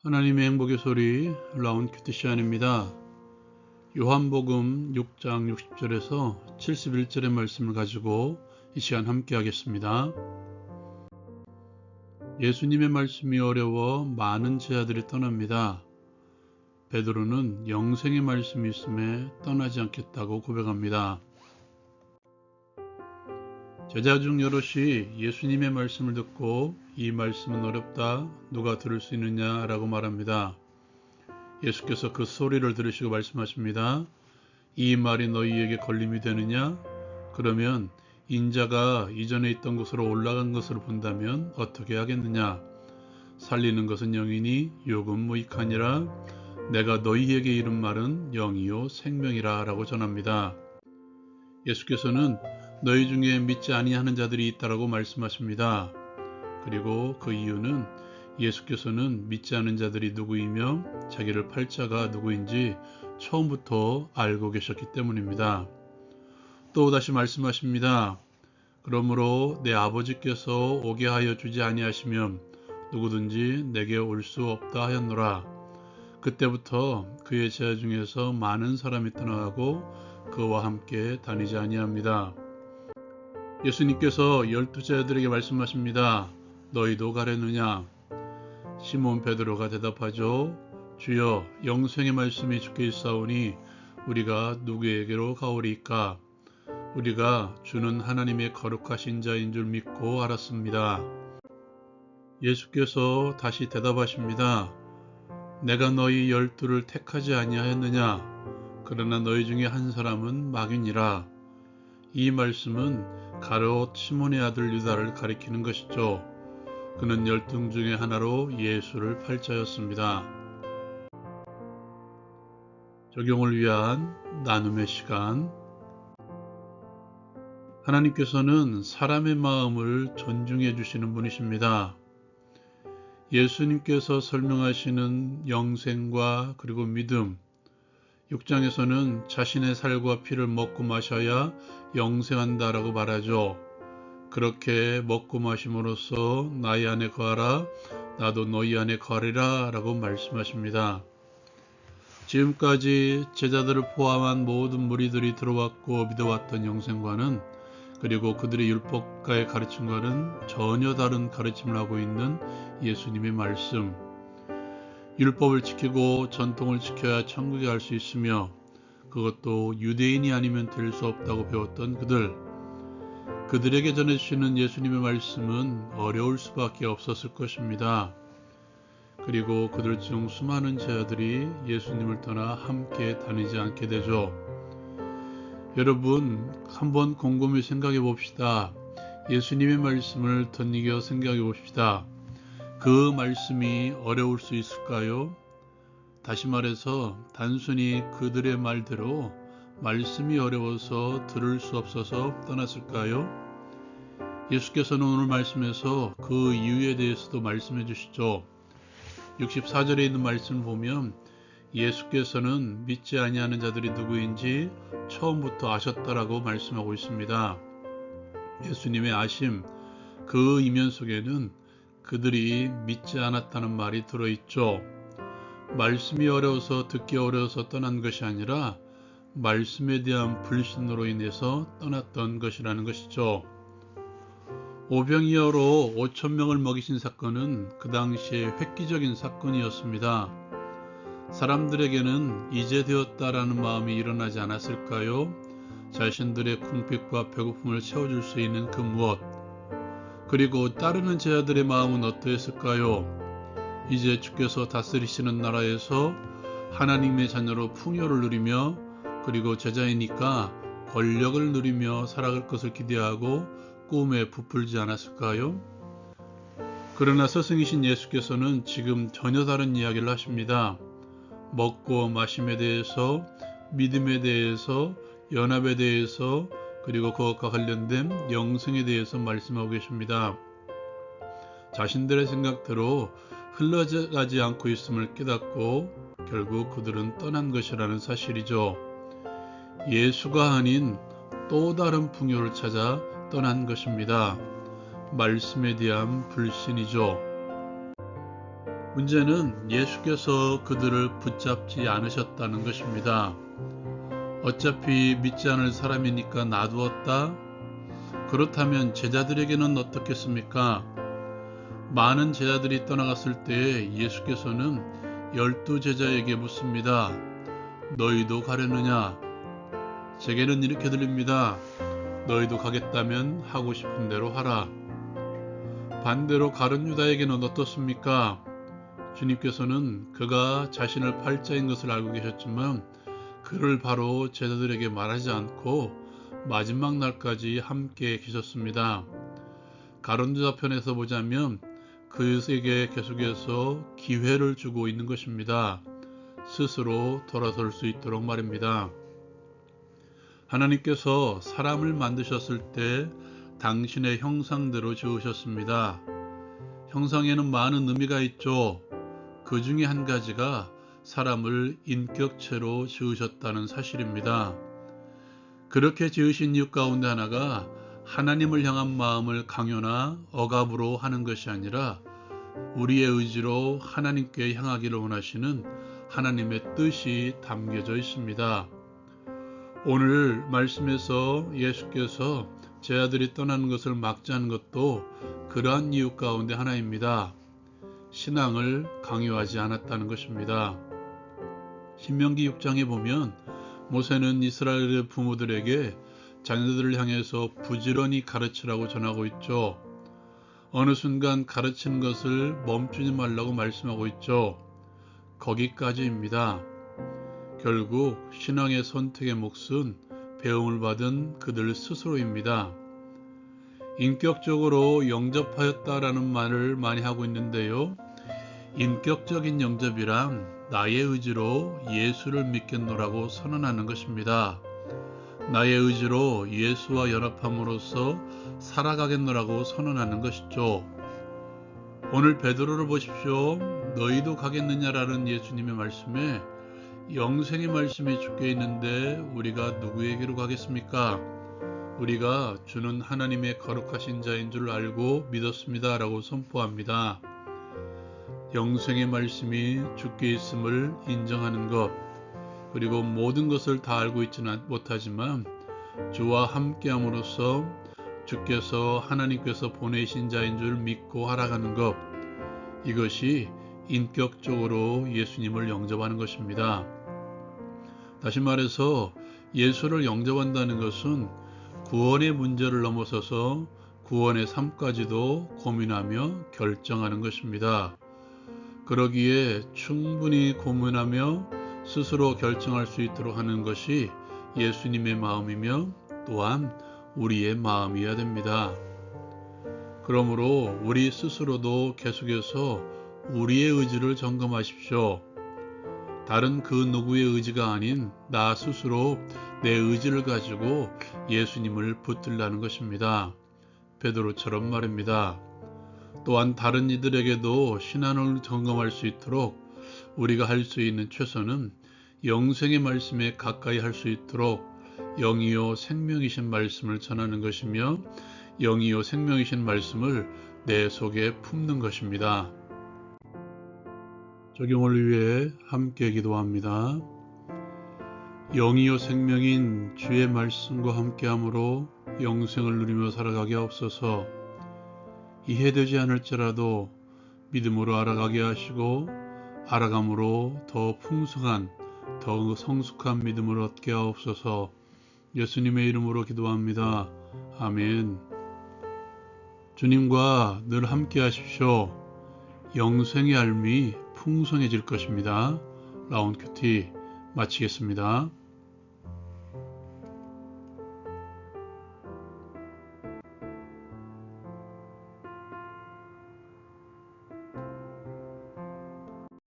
하나님의 행복의 소리 라운 큐티시안입니다. 요한복음 6장 60절에서 71절의 말씀을 가지고 이 시간 함께 하겠습니다. 예수님의 말씀이 어려워 많은 제자들이 떠납니다. 베드로는 영생의 말씀이 있음에 떠나지 않겠다고 고백합니다. 제자 중 여럿이 예수님의 말씀을 듣고 이 말씀은 어렵다, 누가 들을 수 있느냐 라고 말합니다. 예수께서 그 소리를 들으시고 말씀하십니다. 이 말이 너희에게 걸림이 되느냐? 그러면 인자가 이전에 있던 곳으로 올라간 것으로 본다면 어떻게 하겠느냐? 살리는 것은 영이니 욕은 무익하니라. 내가 너희에게 이른 말은 영이요 생명이라 라고 전합니다. 예수께서는 너희 중에 믿지 아니하는 자들이 있다라고 말씀하십니다. 그리고 그 이유는 예수께서는 믿지 않은 자들이 누구이며 자기를 팔 자가 누구인지 처음부터 알고 계셨기 때문입니다. 또 다시 말씀하십니다. 그러므로 내 아버지께서 오게 하여 주지 아니하시면 누구든지 내게 올 수 없다 하였노라. 그때부터 그의 제자 중에서 많은 사람이 떠나가고 그와 함께 다니지 아니합니다. 예수님께서 12제자들에게 말씀하십니다. 너희도 가려느냐? 시몬 베드로가 대답하죠. 주여, 영생의 말씀이 주께 있사오니 우리가 누구에게로 가오리이까? 우리가 주는 하나님의 거룩하신 자인 줄 믿고 알았습니다. 예수께서 다시 대답하십니다. 내가 너희 12를 택하지 아니하였느냐? 그러나 너희 중에 한 사람은 마귀니라. 이 말씀은 가룟 시몬의 아들 유다를 가리키는 것이죠. 그는 12 중에 하나로 예수를 팔 자였습니다. 적용을 위한 나눔의 시간. 하나님께서는 사람의 마음을 존중해 주시는 분이십니다. 예수님께서 설명하시는 영생과 그리고 믿음, 6장에서는 자신의 살과 피를 먹고 마셔야 영생한다라고 말하죠. 그렇게 먹고 마심으로써 나의 안에 거하라, 나도 너희 안에 거하리라 라고 말씀하십니다. 지금까지 제자들을 포함한 모든 무리들이 들어왔고 믿어왔던 영생과는, 그리고 그들의 율법가의 가르침과는 전혀 다른 가르침을 하고 있는 예수님의 말씀. 율법을 지키고 전통을 지켜야 천국에 갈 수 있으며 그것도 유대인이 아니면 될 수 없다고 배웠던 그들에게 전해주시는 예수님의 말씀은 어려울 수밖에 없었을 것입니다. 그리고 그들 중 수많은 제자들이 예수님을 떠나 함께 다니지 않게 되죠. 여러분, 한번 곰곰이 생각해 봅시다. 예수님의 말씀을 덧이겨 생각해 봅시다. 그 말씀이 어려울 수 있을까요? 다시 말해서 단순히 그들의 말대로 말씀이 어려워서 들을 수 없어서 떠났을까요? 예수께서는 오늘 말씀에서 그 이유에 대해서도 말씀해 주시죠. 64절에 있는 말씀을 보면 예수께서는 믿지 아니하는 자들이 누구인지 처음부터 아셨다라고 말씀하고 있습니다. 예수님의 아심, 그 이면 속에는 그들이 믿지 않았다는 말이 들어있죠. 말씀이 어려워서 듣기 어려워서 떠난 것이 아니라 말씀에 대한 불신으로 인해서 떠났던 것이라는 것이죠. 오병이어로 5,000명을 먹이신 사건은 그 당시에 획기적인 사건이었습니다. 사람들에게는 이제 되었다라는 마음이 일어나지 않았을까요? 자신들의 궁핍과 배고픔을 채워줄 수 있는 그 무엇, 그리고 따르는 제자들의 마음은 어떠했을까요? 이제 주께서 다스리시는 나라에서 하나님의 자녀로 풍요를 누리며 그리고 제자이니까 권력을 누리며 살아갈 것을 기대하고 꿈에 부풀지 않았을까요? 그러나 스승이신 예수께서는 지금 전혀 다른 이야기를 하십니다. 먹고 마심에 대해서, 믿음에 대해서, 연합에 대해서, 그리고 그것과 관련된 영생에 대해서 말씀하고 계십니다. 자신들의 생각대로 흘러가지 않고 있음을 깨닫고 결국 그들은 떠난 것이라는 사실이죠. 예수가 아닌 또 다른 풍요를 찾아 떠난 것입니다. 말씀에 대한 불신이죠. 문제는 예수께서 그들을 붙잡지 않으셨다는 것입니다. 어차피 믿지 않을 사람이니까 놔두었다? 그렇다면 제자들에게는 어떻겠습니까? 많은 제자들이 떠나갔을 때 예수께서는 12제자에게 묻습니다. 너희도 가려느냐? 제게는 이렇게 들립니다. 너희도 가겠다면 하고 싶은 대로 하라. 반대로 가룟 유다에게는 어떻습니까? 주님께서는 그가 자신을 팔자인 것을 알고 계셨지만 그를 바로 제자들에게 말하지 않고 마지막 날까지 함께 계셨습니다. 가룟 유다 편에서 보자면 그에게 계속해서 기회를 주고 있는 것입니다. 스스로 돌아설 수 있도록 말입니다. 하나님께서 사람을 만드셨을 때 당신의 형상대로 지으셨습니다. 형상에는 많은 의미가 있죠. 그 중에 한 가지가 사람을 인격체로 지으셨다는 사실입니다. 그렇게 지으신 이유 가운데 하나가 하나님을 향한 마음을 강요나 억압으로 하는 것이 아니라 우리의 의지로 하나님께 향하기를 원하시는 하나님의 뜻이 담겨져 있습니다. 오늘 말씀에서 예수께서 제자들이 떠나는 것을 막자는 것도 그러한 이유 가운데 하나입니다. 신앙을 강요하지 않았다는 것입니다. 신명기 6장에 보면 모세는 이스라엘의 부모들에게 자녀들을 향해서 부지런히 가르치라고 전하고 있죠. 어느 순간 가르치는 것을 멈추지 말라고 말씀하고 있죠. 거기까지입니다. 결국 신앙의 선택의 몫은 배움을 받은 그들 스스로입니다. 인격적으로 영접하였다라는 말을 많이 하고 있는데요. 인격적인 영접이란 나의 의지로 예수를 믿겠노라고 선언하는 것입니다. 나의 의지로 예수와 연합함으로써 살아가겠노라고 선언하는 것이죠. 오늘 베드로를 보십시오. 너희도 가겠느냐라는 예수님의 말씀에 영생의 말씀이 적혀 있는데 우리가 누구에게로 가겠습니까? 우리가 주는 하나님의 거룩하신 자인 줄 알고 믿었습니다 라고 선포합니다. 영생의 말씀이 주께 있음을 인정하는 것, 그리고 모든 것을 다 알고 있지는 못하지만 주와 함께함으로써 주께서 하나님께서 보내신 자인 줄 믿고 살아가는 것, 이것이 인격적으로 예수님을 영접하는 것입니다. 다시 말해서 예수를 영접한다는 것은 구원의 문제를 넘어서서 구원의 삶까지도 고민하며 결정하는 것입니다. 그러기에 충분히 고민하며 스스로 결정할 수 있도록 하는 것이 예수님의 마음이며 또한 우리의 마음이어야 됩니다. 그러므로 우리 스스로도 계속해서 우리의 의지를 점검하십시오. 다른 그 누구의 의지가 아닌 나 스스로 내 의지를 가지고 예수님을 붙들라는 것입니다. 베드로처럼 말입니다. 또한 다른 이들에게도 신앙을 점검할 수 있도록 우리가 할 수 있는 최선은 영생의 말씀에 가까이 할 수 있도록 영이요 생명이신 말씀을 전하는 것이며 영이요 생명이신 말씀을 내 속에 품는 것입니다. 적용을 위해 함께 기도합니다. 영이요 생명인 주의 말씀과 함께함으로 영생을 누리며 살아가게 하옵소서. 이해되지 않을지라도 믿음으로 알아가게 하시고 알아감으로 더 풍성한 더 성숙한 믿음을 얻게 하옵소서. 예수님의 이름으로 기도합니다. 아멘. 주님과 늘 함께 하십시오. 영생의 알미 풍성해질 것입니다. 라운큐티 마치겠습니다.